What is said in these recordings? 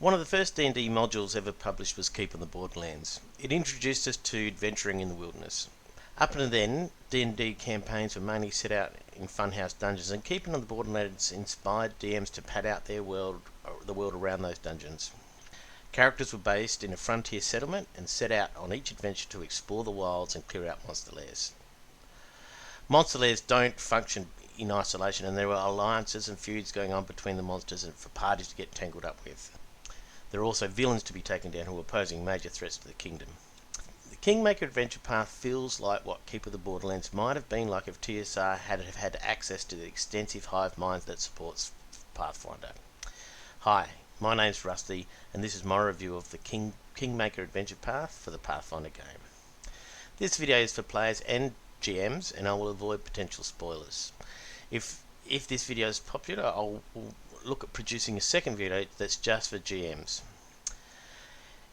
One of the first D&D modules ever published was Keep on the Borderlands. It introduced us to adventuring in the wilderness. Up until then, D&D campaigns were mainly set out in funhouse dungeons, and Keeping on the Borderlands inspired DMs to pad out the world around those dungeons. Characters were based in a frontier settlement and set out on each adventure to explore the wilds and clear out monster lairs. Monster lairs don't function in isolation, and there are alliances and feuds going on between the monsters and for parties to get tangled up with. There are also villains to be taken down who are posing major threats to the kingdom. The Kingmaker Adventure Path feels like what Keep of the Borderlands might have been like if TSR had access to the extensive hive mind that supports Pathfinder. Hi, my name's Rusty, and this is my review of the Kingmaker Adventure Path for the Pathfinder game. This video is for players and GMs, and I will avoid potential spoilers. If this video is popular, I'll look at producing a second video that's just for GMs.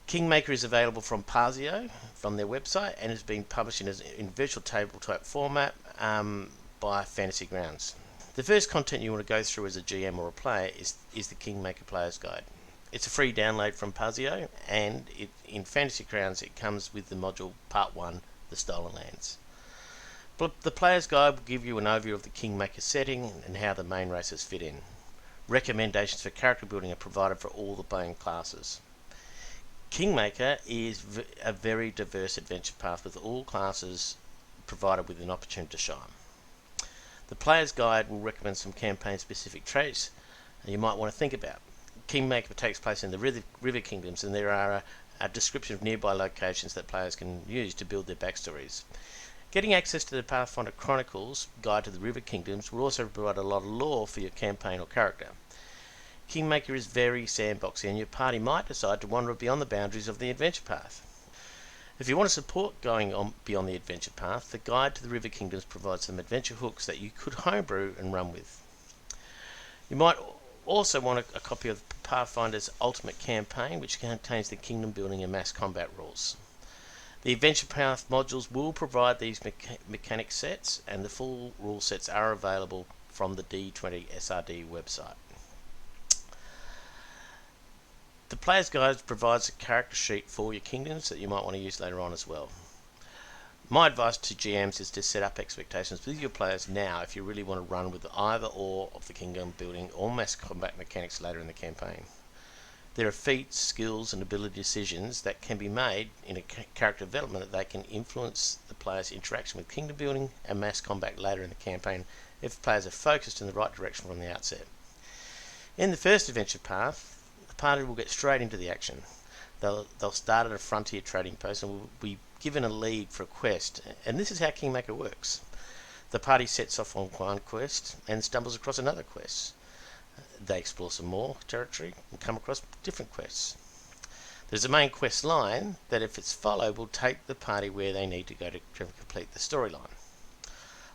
Kingmaker is available from Pathio, from their website, and has been published in virtual tabletop format by Fantasy Grounds. The first content you want to go through as a GM or a player is the Kingmaker Player's Guide. It's a free download from Pathio, and in Fantasy Grounds it comes with the module Part 1, The Stolen Lands. But the Player's Guide will give you an overview of the Kingmaker setting and how the main races fit in. Recommendations for character building are provided for all the main classes. Kingmaker is a very diverse adventure path with all classes provided with an opportunity to shine. The Player's Guide will recommend some campaign specific traits you might want to think about. Kingmaker takes place in the river kingdoms, and there are a description of nearby locations that players can use to build their backstories. Getting access to the Pathfinder Chronicles Guide to the River Kingdoms will also provide a lot of lore for your campaign or character. Kingmaker is very sandboxy, and your party might decide to wander beyond the boundaries of the adventure path. If you want to support going on beyond the adventure path, the Guide to the River Kingdoms provides some adventure hooks that you could homebrew and run with. You might also want a copy of Pathfinder's Ultimate Campaign, which contains the kingdom building and mass combat rules. The Adventure Path modules will provide these mechanic sets, and the full rule sets are available from the D20 SRD website. The Player's Guide provides a character sheet for your kingdoms that you might want to use later on as well. My advice to GMs is to set up expectations with your players now if you really want to run with either or of the kingdom building or mass combat mechanics later in the campaign. There are feats, skills and ability decisions that can be made in a character development that they can influence the player's interaction with kingdom building and mass combat later in the campaign if players are focused in the right direction from the outset. In the first adventure path, the party will get straight into the action. They'll start at a frontier trading post and will be given a lead for a quest, and this is how Kingmaker works. The party sets off on one quest and stumbles across another quest. They explore some more territory and come across different quests. There's a main quest line that, if it's followed, will take the party where they need to go to complete the storyline.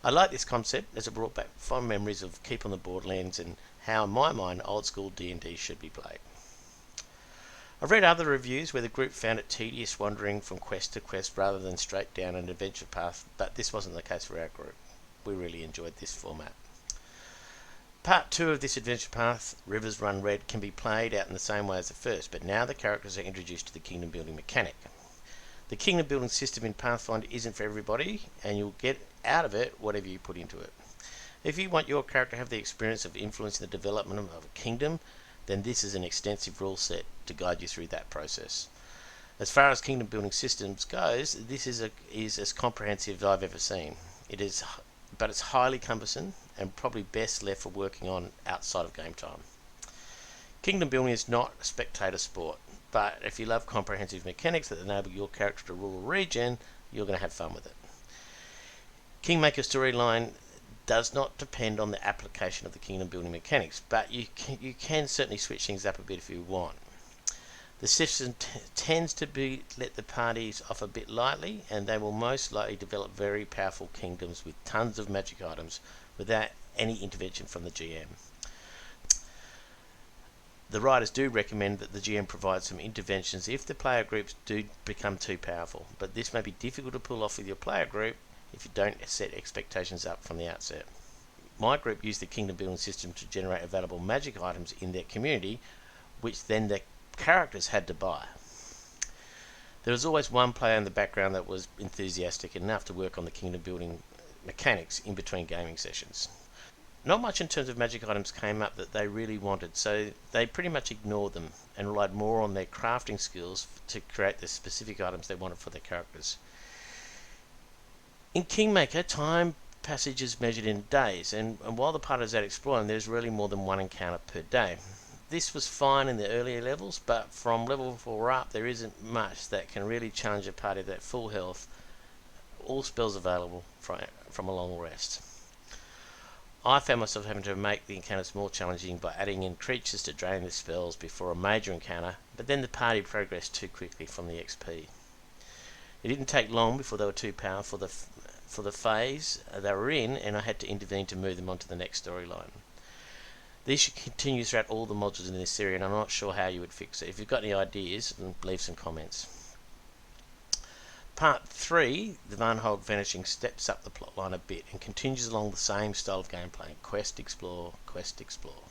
I like this concept as it brought back fond memories of Keep on the Borderlands and how, in my mind, old school D&D should be played. I've read other reviews where the group found it tedious wandering from quest to quest rather than straight down an adventure path, but this wasn't the case for our group. We really enjoyed this format. Part 2 of this adventure path, Rivers Run Red, can be played out in the same way as the first, but now the characters are introduced to the kingdom building mechanic. The kingdom building system in Pathfinder isn't for everybody, and you'll get out of it whatever you put into it. If you want your character to have the experience of influencing the development of a kingdom, then this is an extensive rule set to guide you through that process. As far as kingdom building systems goes, this is as comprehensive as I've ever seen. But it's highly cumbersome and probably best left for working on outside of game time. Kingdom building is not a spectator sport, but if you love comprehensive mechanics that enable your character to rule a region, you're going to have fun with it. Kingmaker storyline does not depend on the application of the kingdom building mechanics, but you can certainly switch things up a bit if you want. The system tends to let the parties off a bit lightly, and they will most likely develop very powerful kingdoms with tons of magic items without any intervention from the GM. The writers do recommend that the GM provide some interventions if the player groups do become too powerful, but this may be difficult to pull off with your player group if you don't set expectations up from the outset. My group used the kingdom building system to generate available magic items in their community, which then the characters had to buy. There was always one player in the background that was enthusiastic enough to work on the kingdom building mechanics in between gaming sessions. Not much in terms of magic items came up that they really wanted, so they pretty much ignored them and relied more on their crafting skills to create the specific items they wanted for their characters. In Kingmaker, time passage is measured in days, and while the party is out exploring, there's really more than one encounter per day. This was fine in the earlier levels, but from level 4 up, there isn't much that can really challenge a party that full health, all spells available from a long rest. I found myself having to make the encounters more challenging by adding in creatures to drain the spells before a major encounter, but then the party progressed too quickly from the XP. It didn't take long before they were too powerful for the phase they were in, and I had to intervene to move them onto the next storyline. These should continue throughout all the modules in this series, and I'm not sure how you would fix it. If you've got any ideas, leave some comments. Part 3, the Varnhold Vanishing, steps up the plotline a bit and continues along the same style of gameplay. Quest, explore, quest, explore.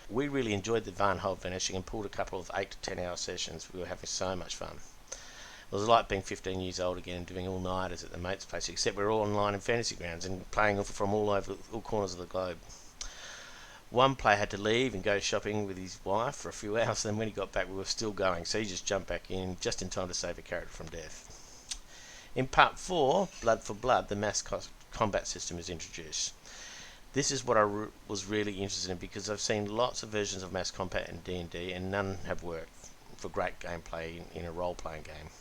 We really enjoyed the Varnhold Vanishing and pulled a couple of 8 to 10 hour sessions. We were having so much fun. It was like being 15 years old again and doing all-nighters at the mate's place, except we're all online in fantasy grounds and playing from all over all corners of the globe. One player had to leave and go shopping with his wife for a few hours, and then when he got back we were still going, so he just jumped back in just in time to save a character from death. In Part 4, Blood for Blood, the mass combat system is introduced. This is what I was really interested in, because I've seen lots of versions of mass combat in D&D and none have worked for great gameplay in a role-playing game.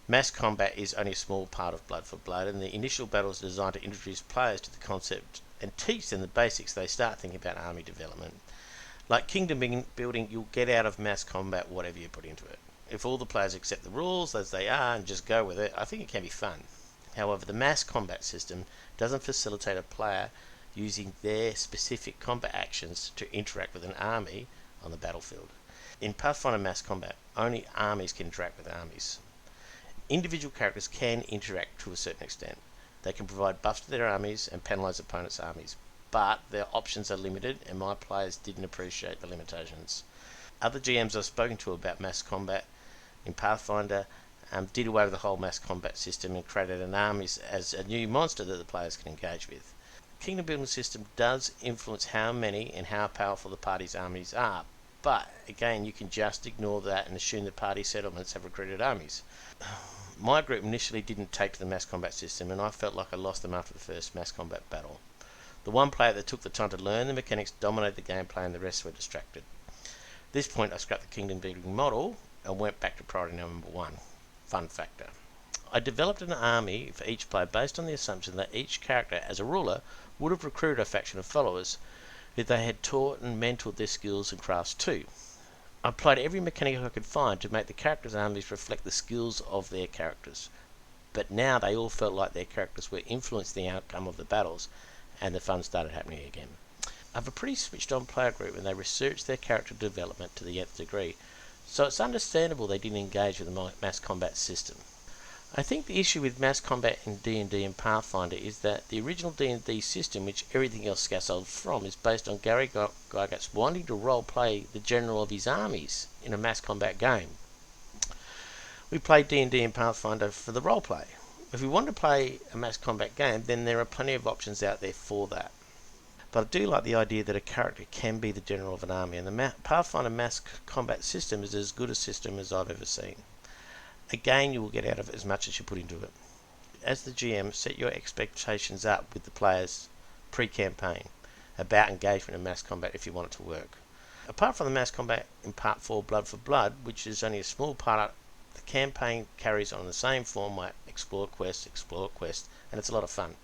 Mass combat is only a small part of Blood for Blood, and the initial battles are designed to introduce players to the concept and teach them the basics so they start thinking about army development. Like kingdom building, you'll get out of mass combat whatever you put into it. If all the players accept the rules as they are and just go with it, I think it can be fun. However, the mass combat system doesn't facilitate a player using their specific combat actions to interact with an army on the battlefield. In Pathfinder Mass Combat, only armies can interact with armies. Individual characters can interact to a certain extent. They can provide buffs to their armies and penalise opponents' armies, but their options are limited, and my players didn't appreciate the limitations. Other GMs I've spoken to about mass combat in Pathfinder did away with the whole mass combat system and created an army as a new monster that the players can engage with. The kingdom building system does influence how many and how powerful the party's armies are, but again, you can just ignore that and assume the party settlements have recruited armies. My group initially didn't take to the mass combat system, and I felt like I lost them after the first mass combat battle. The one player that took the time to learn the mechanics dominated the gameplay, and the rest were distracted. At this point, I scrapped the kingdom building model and went back to priority number 1, fun factor. I developed an army for each player based on the assumption that each character, as a ruler, would have recruited a faction of followers who they had taught and mentored their skills and crafts to. I applied every mechanic I could find to make the characters' armies reflect the skills of their characters, but now they all felt like their characters were influencing the outcome of the battles, and the fun started happening again. I have a pretty switched on player group, and they research their character development to the nth degree, so it's understandable they didn't engage with the mass combat system. I think the issue with mass combat in D&D and Pathfinder is that the original D&D system, which everything else scaffolds from, is based on Gary Gygax wanting to role-play the general of his armies in a mass combat game. We play D&D and Pathfinder for the role-play. If we want to play a mass combat game, then there are plenty of options out there for that. But I do like the idea that a character can be the general of an army, and the Pathfinder mass combat system is as good a system as I've ever seen. Again, you will get out of it as much as you put into it. As the GM, set your expectations up with the players pre-campaign about engagement in mass combat if you want it to work. Apart from the mass combat in Part 4, Blood for Blood, which is only a small part, the campaign carries on the same format, explore quest, and it's a lot of fun.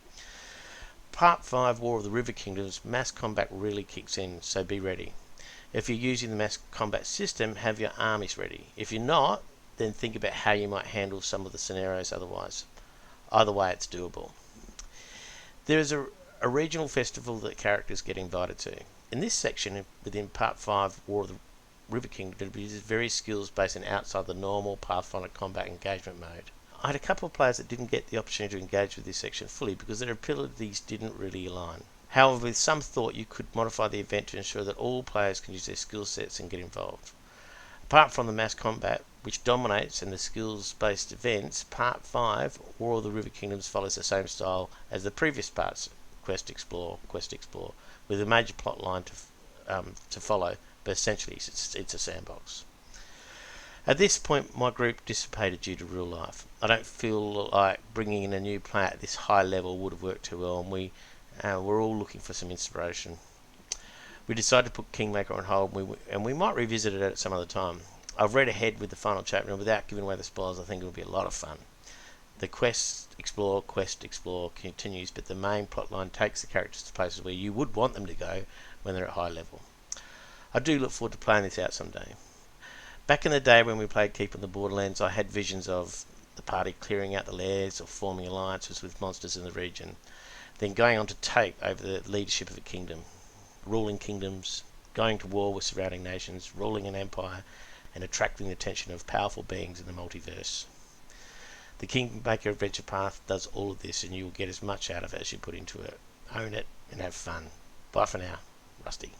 Part 5, War of the River Kingdoms, mass combat really kicks in, so be ready. If you're using the mass combat system, have your armies ready. If you're not, then think about how you might handle some of the scenarios otherwise. Either way, it's doable. There is a regional festival that characters get invited to. In this section, within Part 5, War of the River Kingdom, it uses various skills based on outside the normal Pathfinder combat engagement mode. I had a couple of players that didn't get the opportunity to engage with this section fully because their abilities didn't really align. However, with some thought, you could modify the event to ensure that all players can use their skill sets and get involved. Apart from the mass combat, which dominates, and the skills-based events, Part 5, War of the River Kingdoms, follows the same style as the previous parts, Quest Explore, with a major plot line to follow, but essentially it's a sandbox. At this point, my group dissipated due to real life. I don't feel like bringing in a new player at this high level would have worked too well, and we were all looking for some inspiration. We decided to put Kingmaker on hold, and we might revisit it at some other time. I've read ahead with the final chapter, and without giving away the spoilers, I think it'll be a lot of fun. The Quest Explore continues, but the main plotline takes the characters to places where you would want them to go when they're at high level. I do look forward to playing this out someday. Back in the day when we played Keep on the Borderlands, I had visions of the party clearing out the lairs or forming alliances with monsters in the region, then going on to take over the leadership of a kingdom, ruling kingdoms, going to war with surrounding nations, ruling an empire, and attracting the attention of powerful beings in the multiverse. The Kingmaker Adventure Path does all of this, and you will get as much out of it as you put into it. Own it and have fun. Bye for now. Rusty.